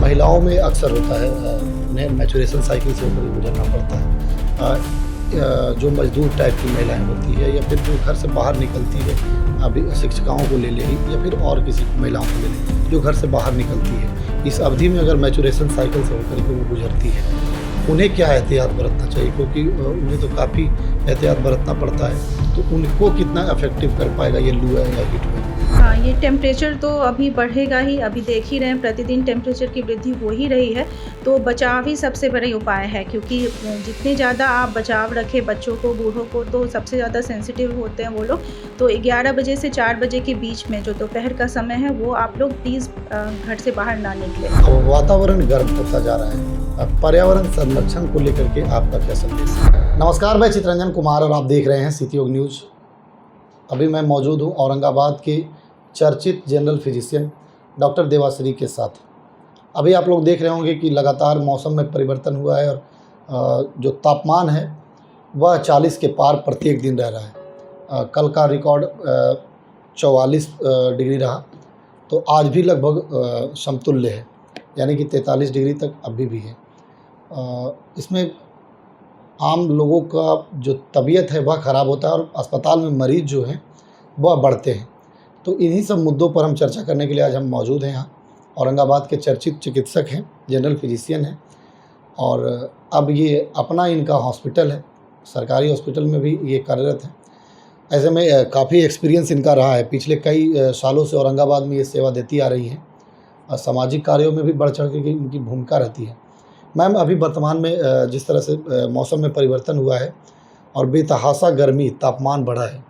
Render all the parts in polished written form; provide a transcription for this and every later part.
महिलाओं में अक्सर होता है, उन्हें मैचुरेशन साइकिल से होकर गुजरना पड़ता है। जो मजदूर टाइप की महिलाएं होती है या फिर जो घर से बाहर निकलती है, अभी शिक्षिकाओं को ले लें या फिर और किसी महिलाओं को ले लें जो घर से बाहर निकलती है, इस अवधि में अगर मैचुरेशन साइकिल से होकर के वो गुजरती है, उन्हें क्या एहतियात बरतना चाहिए? क्योंकि उन्हें तो काफ़ी एहतियात बरतना पड़ता है, तो उनको कितना इफेक्टिव कर पाएगा ये लू या हीट वेव? हाँ, ये टेम्परेचर तो अभी बढ़ेगा ही, अभी देख ही रहे हैं प्रतिदिन टेम्परेचर की वृद्धि हो ही रही है, तो बचाव ही सबसे बड़ा उपाय है क्योंकि जितने ज़्यादा आप बचाव रखें बच्चों को, बूढ़ों को, तो सबसे ज़्यादा सेंसिटिव होते हैं वो लोग। तो 11 बजे से 4 बजे के बीच में जो दोपहर का समय है वो आप लोग प्लीज़ घर से बाहर ना निकलें। अब वातावरण गर्म होता जा रहा है, अब पर्यावरण संरक्षण को लेकर के आपका क्या संदेश है? नमस्कार, मैं चितरंजन कुमार और आप देख रहे हैं सिटी न्यूज़। अभी मैं मौजूद हूँ औरंगाबाद के चर्चित जनरल फिजिशियन डॉक्टर देवाश्री के साथ। अभी आप लोग देख रहे होंगे कि लगातार मौसम में परिवर्तन हुआ है और जो तापमान है वह 40 के पार प्रत्येक दिन रह रहा है। कल का रिकॉर्ड 44 डिग्री रहा, तो आज भी लगभग समतुल्य है, यानी कि 43 डिग्री तक अभी भी है। इसमें आम लोगों का जो तबीयत है वह ख़राब होता है और अस्पताल में मरीज़ जो हैं वह बढ़ते हैं। तो इन्हीं सब मुद्दों पर हम चर्चा करने के लिए आज हम मौजूद हैं यहाँ। औरंगाबाद के चर्चित चिकित्सक हैं, जनरल फिजिशियन हैं और अब ये अपना इनका हॉस्पिटल है, सरकारी हॉस्पिटल में भी ये कार्यरत हैं। ऐसे में काफ़ी एक्सपीरियंस इनका रहा है, पिछले कई सालों से औरंगाबाद में ये सेवा देती आ रही हैं और सामाजिक कार्यों में भी बढ़ चढ़ के इनकी भूमिका रहती है। मैम, अभी वर्तमान में जिस तरह से मौसम में परिवर्तन हुआ है और बेतहाशा गर्मी, तापमान बढ़ा है,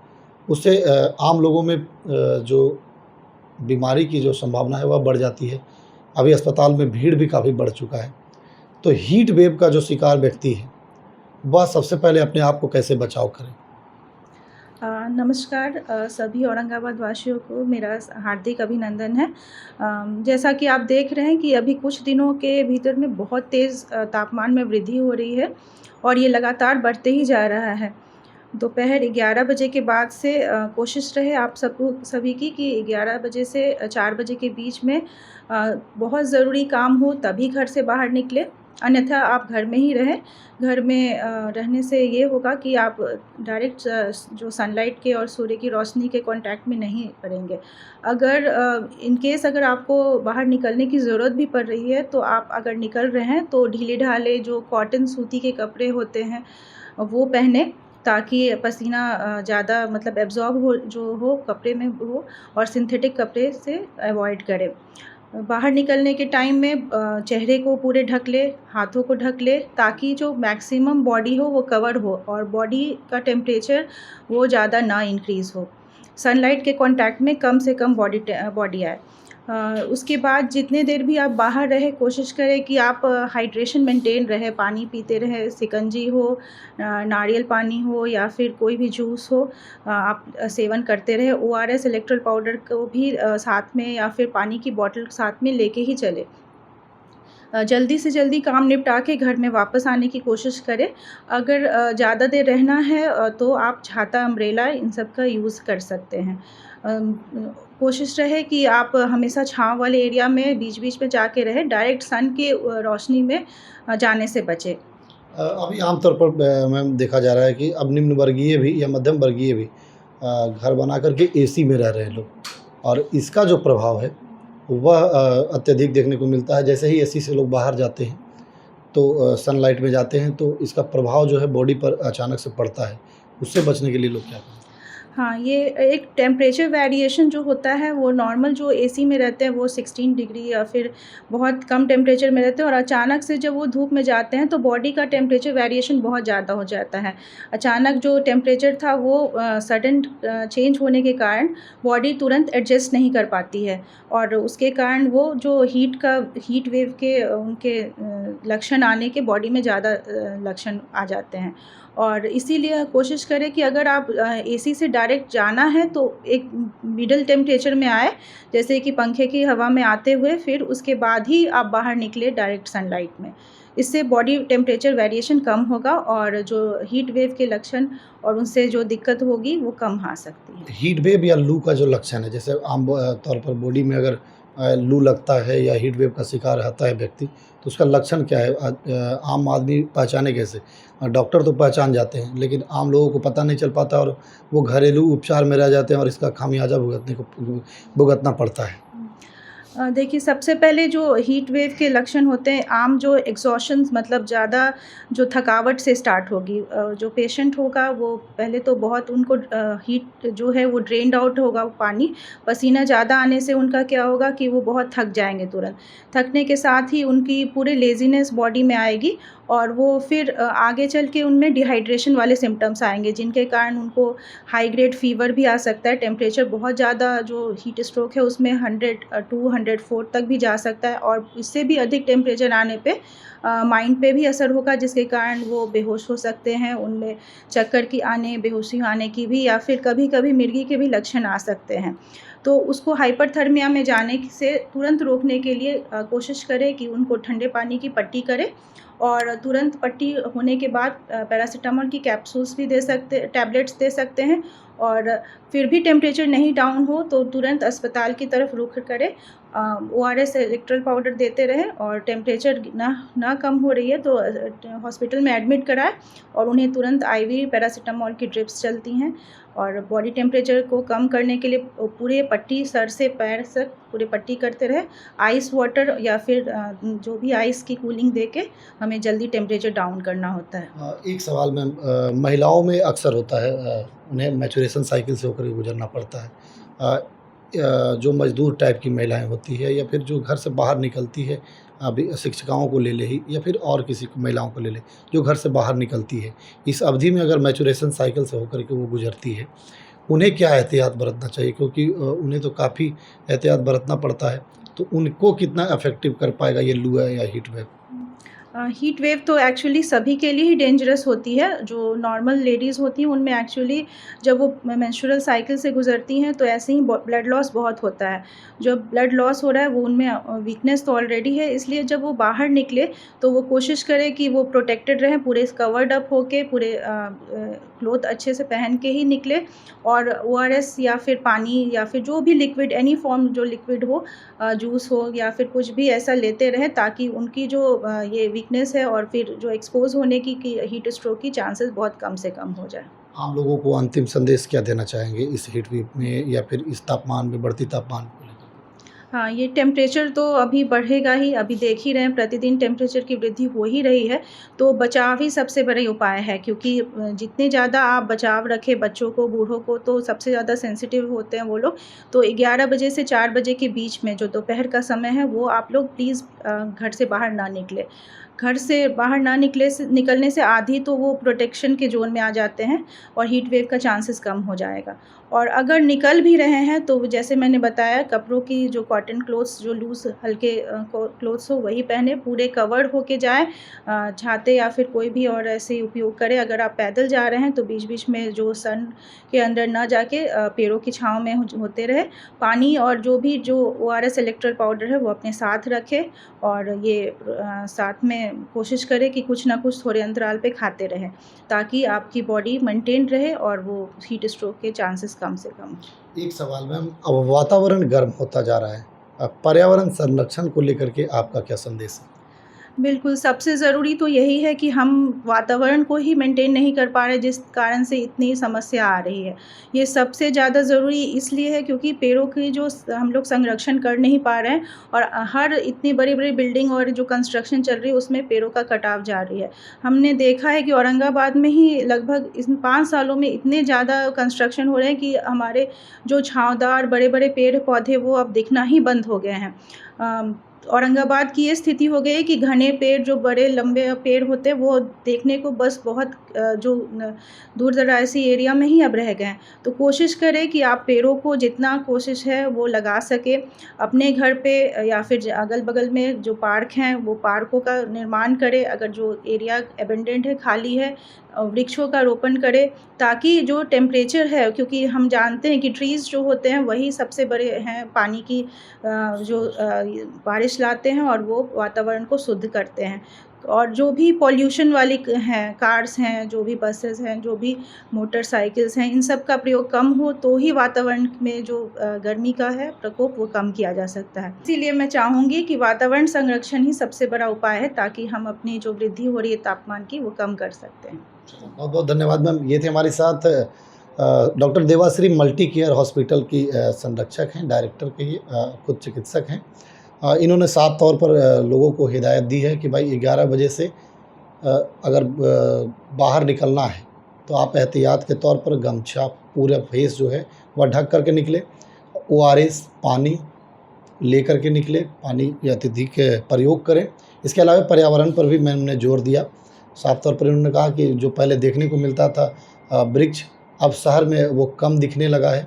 उससे आम लोगों में जो बीमारी की जो संभावना है वह बढ़ जाती है। अभी अस्पताल में भीड़ भी काफ़ी बढ़ चुका है। तो हीट वेव का जो शिकार व्यक्ति है वह सबसे पहले अपने आप को कैसे बचाव करे? नमस्कार सभी औरंगाबाद वासियों को मेरा हार्दिक अभिनंदन है। जैसा कि आप देख रहे हैं कि अभी कुछ दिनों के भीतर में बहुत तेज़ तापमान में वृद्धि हो रही है और ये लगातार बढ़ते ही जा रहा है। दोपहर 11 बजे के बाद से कोशिश रहे आप सभी की कि 11 बजे से 4 बजे के बीच में बहुत ज़रूरी काम हो तभी घर से बाहर निकलें, अन्यथा आप घर में ही रहें। घर में रहने से ये होगा कि आप डायरेक्ट जो सनलाइट के और सूर्य की रोशनी के कांटेक्ट में नहीं पड़ेंगे। अगर इन केस अगर आपको बाहर निकलने की ज़रूरत भी पड़ रही है, तो आप अगर निकल रहे हैं तो ढीले-ढाले जो कॉटन सूती के कपड़े होते हैं वो पहनें ताकि पसीना ज़्यादा मतलब एब्ज़ॉर्ब हो कपड़े में हो और सिंथेटिक कपड़े से अवॉइड करें। बाहर निकलने के टाइम में चेहरे को पूरे ढक ले, हाथों को ढक ले ताकि जो मैक्सिमम बॉडी हो वो कवर हो और बॉडी का टेम्परेचर वो ज़्यादा ना इंक्रीज़ हो। सनलाइट के कांटेक्ट में कम से कम बॉडी आए। उसके बाद जितने देर भी आप बाहर रहें कोशिश करें कि आप हाइड्रेशन मेंटेन रहे, पानी पीते रहें, शिकंजी हो, नारियल पानी हो या फिर कोई भी जूस हो आप सेवन करते रहें। ओआरएस इलेक्ट्रोल पाउडर को भी साथ में या फिर पानी की बॉटल साथ में लेके ही चलें। जल्दी से जल्दी काम निपटा के घर में वापस आने की कोशिश करें। अगर ज़्यादा देर रहना है तो आप छाता, अम्ब्रेला इन सब का यूज़ कर सकते हैं। कोशिश रहे कि आप हमेशा छाँव वाले एरिया में बीच-बीच में जाके रहें, डायरेक्ट सन की रोशनी में जाने से बचें। अभी आमतौर पर मैम देखा जा रहा है कि अब निम्न वर्गीय भी या मध्यम वर्गीय भी घर बना कर के एसी में रह रहे हैं लोग, और इसका जो प्रभाव है वह अत्यधिक देखने को मिलता है। जैसे ही एसी से लोग बाहर जाते हैं तो सनलाइट में जाते हैं तो इसका प्रभाव जो है बॉडी पर अचानक से पड़ता है। उससे बचने के लिए लोग क्या करें? हाँ, ये एक टेम्परेचर वेरिएशन जो होता है वो नॉर्मल जो एसी में रहते हैं वो 16 डिग्री या फिर बहुत कम टेम्परेचर में रहते हैं और अचानक से जब वो धूप में जाते हैं तो बॉडी का टेम्परेचर वेरिएशन बहुत ज़्यादा हो जाता है। अचानक जो टेम्परेचर था वो सडन चेंज होने के कारण बॉडी तुरंत एडजस्ट नहीं कर पाती है और उसके कारण वो जो हीट वेव के उनके लक्षण आने के बॉडी में ज़्यादा लक्षण आ जाते हैं। और इसीलिए कोशिश करें कि अगर आप एसी से डायरेक्ट जाना है तो एक मिडल टेम्परेचर में आए, जैसे कि पंखे की हवा में आते हुए फिर उसके बाद ही आप बाहर निकले डायरेक्ट सनलाइट में। इससे बॉडी टेम्परेचर वेरिएशन कम होगा और जो हीट वेव के लक्षण और उनसे जो दिक्कत होगी वो कम आ सकती है। हीट वेव या लू का जो लक्षण है, जैसे आम तौर पर बॉडी में अगर लू लगता है या हीट वेव का शिकार रहता है व्यक्ति, तो उसका लक्षण क्या है? आम आदमी पहचाने कैसे? डॉक्टर तो पहचान जाते हैं, लेकिन आम लोगों को पता नहीं चल पाता और वो घरेलू उपचार में रह जाते हैं और इसका खामियाजा भुगतना पड़ता है। देखिए, सबसे पहले जो हीट वेव के लक्षण होते हैं, आम जो एग्ज़ॉशन मतलब ज़्यादा जो थकावट से स्टार्ट होगी। जो पेशेंट होगा वो पहले तो बहुत उनको हीट जो है वो ड्रेन्ड आउट होगा वो पानी, पसीना ज़्यादा आने से उनका क्या होगा कि वो बहुत थक जाएँगे तुरंत। थकने के साथ ही उनकी पूरे लेज़ीनेस बॉडी में आएगी और वो फिर आगे चल के उनमें डिहाइड्रेशन वाले सिम्पटम्स आएँगे, जिनके कारण उनको हाई ग्रेड फ़ीवर भी आ सकता है। टेम्परेचर बहुत ज़्यादा जो हीट स्ट्रोक है उसमें 102, 104 तक भी जा सकता है और इससे भी अधिक टेम्परेचर आने पे माइंड पे भी असर होगा, जिसके कारण वो बेहोश हो सकते हैं। उनमें चक्कर की आने, बेहोशी आने की भी या फिर कभी-कभी मिर्गी के भी लक्षण आ सकते हैं। तो उसको हाइपरथर्मिया में जाने से तुरंत रोकने के लिए कोशिश करें कि उनको ठंडे पानी की पट्टी करें और तुरंत पट्टी होने के बाद पैरासिटामोल की कैप्सूल्स भी टैबलेट्स दे सकते हैं और फिर भी टेम्परेचर नहीं डाउन हो तो तुरंत अस्पताल की तरफ रुख करें। ORS इलेक्ट्रल पाउडर देते रहें और टेम्परेचर ना कम हो रही है तो हॉस्पिटल में एडमिट कराएं और उन्हें तुरंत IV पैरासिटामोल की ड्रिप्स चलती हैं और बॉडी टेम्परेचर को कम करने के लिए पूरे पट्टी सर से पैर तक पूरे पट्टी करते रहे। आइस वाटर या फिर जो भी आइस की कूलिंग दे के हमें जल्दी टेम्परेचर डाउन करना होता है। एक सवाल मैम, महिलाओं में अक्सर होता है, उन्हें मैचुरेशन साइकिल से होकर के गुजरना पड़ता है। जो मजदूर टाइप की महिलाएं होती है या फिर जो घर से बाहर निकलती है, अभी शिक्षिकाओं को ले ले ही या फिर और किसी महिलाओं को ले ले जो घर से बाहर निकलती है, इस अवधि में अगर मैचुरेशन साइकिल से होकर के वो गुजरती है, उन्हें क्या एहतियात बरतना चाहिए? क्योंकि उन्हें तो काफ़ी एहतियात बरतना पड़ता है, तो उनको कितना इफेक्टिव कर पाएगा ये लू है या हीट वेव? हीट वेव तो एक्चुअली सभी के लिए ही डेंजरस होती है। जो नॉर्मल लेडीज़ होती हैं उनमें एक्चुअली जब वो मेंस्ट्रुअल साइकिल से गुज़रती हैं तो ऐसे ही ब्लड लॉस बहुत होता है। जब ब्लड लॉस हो रहा है वो उनमें वीकनेस तो ऑलरेडी है, इसलिए जब वो बाहर निकले तो वो कोशिश करें कि वो प्रोटेक्टेड रहें, पूरे कवर्ड अप होके पूरे क्लॉथ अच्छे से पहन के ही निकले और ORS या फिर पानी या फिर जो भी लिक्विड एनी फॉर्म जो लिक्विड हो, जूस हो या फिर कुछ भी ऐसा लेते रहें ताकि उनकी जो ये वीकनेस है और फिर जो एक्सपोज़ होने की हीट स्ट्रोक की चांसेस बहुत कम से कम हो जाए। आम लोगों को अंतिम संदेश क्या देना चाहेंगे इस हीट वेव में या फिर इस तापमान में, बढ़ती तापमान को लेकर? हाँ, ये टेम्परेचर तो अभी बढ़ेगा ही, अभी देख ही रहे हैं प्रतिदिन टेम्परेचर की वृद्धि हो ही रही है, तो बचाव ही सबसे बड़ा उपाय है क्योंकि जितने ज़्यादा आप बचाव रखें बच्चों को, बूढ़ों को, तो सबसे ज़्यादा सेंसिटिव होते हैं वो लोग। तो 11 बजे से 4 बजे के बीच में जो दोपहर का समय है वो आप लोग प्लीज़ घर से बाहर ना निकलें। घर से बाहर ना निकलने से आधी तो वो प्रोटेक्शन के ज़ोन में आ जाते हैं और हीट वेव का चांसेस कम हो जाएगा। और अगर निकल भी रहे हैं तो जैसे मैंने बताया कपड़ों की जो कॉटन क्लोथ्स जो लूज़ हल्के क्लोथ्स हो वही पहने, पूरे कवर्ड होके जाएँ। छाते या फिर कोई भी और ऐसे उपयोग करें। अगर आप पैदल जा रहे हैं तो बीच-बीच में जो सन के अंदर ना जाके पेड़ों की छाँव में होते रहे। पानी और जो ORS इलेक्ट्रल पाउडर है वो अपने साथ रखें और ये साथ में कोशिश करें कि कुछ ना कुछ थोड़े अंतराल पे खाते रहें ताकि आपकी बॉडी मेंटेन रहे और वो हीट स्ट्रोक के चांसेस कम से कम। एक सवाल मैम, अब वातावरण गर्म होता जा रहा है, अब पर्यावरण संरक्षण को लेकर के आपका क्या संदेश है? बिल्कुल, सबसे ज़रूरी तो यही है कि हम वातावरण को ही मेंटेन नहीं कर पा रहे जिस कारण से इतनी समस्या आ रही है। ये सबसे ज़्यादा ज़रूरी इसलिए है क्योंकि पेड़ों की जो हम लोग संरक्षण कर नहीं पा रहे हैं और हर इतनी बड़ी-बड़ी बिल्डिंग और जो कंस्ट्रक्शन चल रही है उसमें पेड़ों का कटाव जारी है। हमने देखा है कि औरंगाबाद में ही लगभग इस 5 सालों में इतने ज़्यादा कंस्ट्रक्शन हो रहे हैं कि हमारे जो छाँवदार बड़े-बड़े पेड़-पौधे वो अब दिखना ही बंद हो गए हैं। औरंगाबाद की ये स्थिति हो गई है कि घने पेड़ जो बड़े लंबे पेड़ होते हैं वो देखने को बस बहुत जो दूर-दराज़ी एरिया में ही अब रह गए हैं। तो कोशिश करें कि आप पेड़ों को जितना कोशिश है वो लगा सकें। अपने घर पे या फिर अगल-बगल में जो पार्क हैं वो पार्कों का निर्माण करें। अगर जो एरिया अबैंडन्ड है, खाली है, वृक्षों का रोपण करें ताकि जो टेम्परेचर है क्योंकि हम जानते हैं कि ट्रीज़ जो होते हैं वही सबसे बड़े हैं पानी की जो बारिश बारिश लाते हैं और वो वातावरण को शुद्ध करते हैं। और जो भी पॉल्यूशन वाली हैं, कार्स हैं, जो भी बसेस हैं, जो भी मोटरसाइकिल्स हैं, इन सब का प्रयोग कम हो तो ही वातावरण में जो गर्मी का है प्रकोप वो कम किया जा सकता है। इसीलिए मैं चाहूँगी कि वातावरण संरक्षण ही सबसे बड़ा उपाय है, ताकि हम अपनी जो वृद्धि हो रही है तापमान की वो कम कर सकते हैं। बहुत बहुत धन्यवाद मैम। ये थे हमारे साथ doctor Debasree multi care hospital की संरक्षक हैं, डायरेक्टर के ये खुद चिकित्सक हैं। इन्होंने साफ तौर पर लोगों को हिदायत दी है कि भाई 11 बजे से अगर बाहर निकलना है तो आप एहतियात के तौर पर गमछा, पूरा फेस जो है वह ढक करके निकले। ORS पानी लेकर के निकले, पानी की अत्यधिक प्रयोग करें। इसके अलावा पर्यावरण पर भी मैंने जोर दिया। साफ तौर पर उन्होंने कहा कि जो पहले देखने को मिलता था वृक्ष, अब शहर में वो कम दिखने लगा है।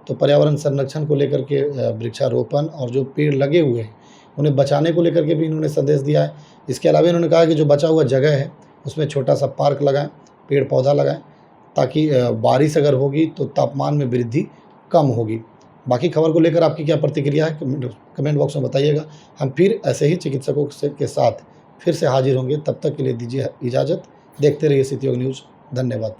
तो पर्यावरण संरक्षण को लेकर के वृक्षारोपण और जो पेड़ लगे हुए हैं उन्हें बचाने को लेकर के भी इन्होंने संदेश दिया है। इसके अलावा इन्होंने कहा कि जो बचा हुआ जगह है उसमें छोटा सा पार्क लगाएं, पेड़ पौधा लगाएं, ताकि बारिश अगर होगी तो तापमान में वृद्धि कम होगी। बाकी खबर को लेकर आपकी क्या प्रतिक्रिया है कमेंट बॉक्स में बताइएगा। हम फिर ऐसे ही चिकित्सकों के साथ फिर से हाजिर होंगे। तब तक के लिए दीजिए इजाज़त। देखते रहिए सिटी न्यूज़। धन्यवाद।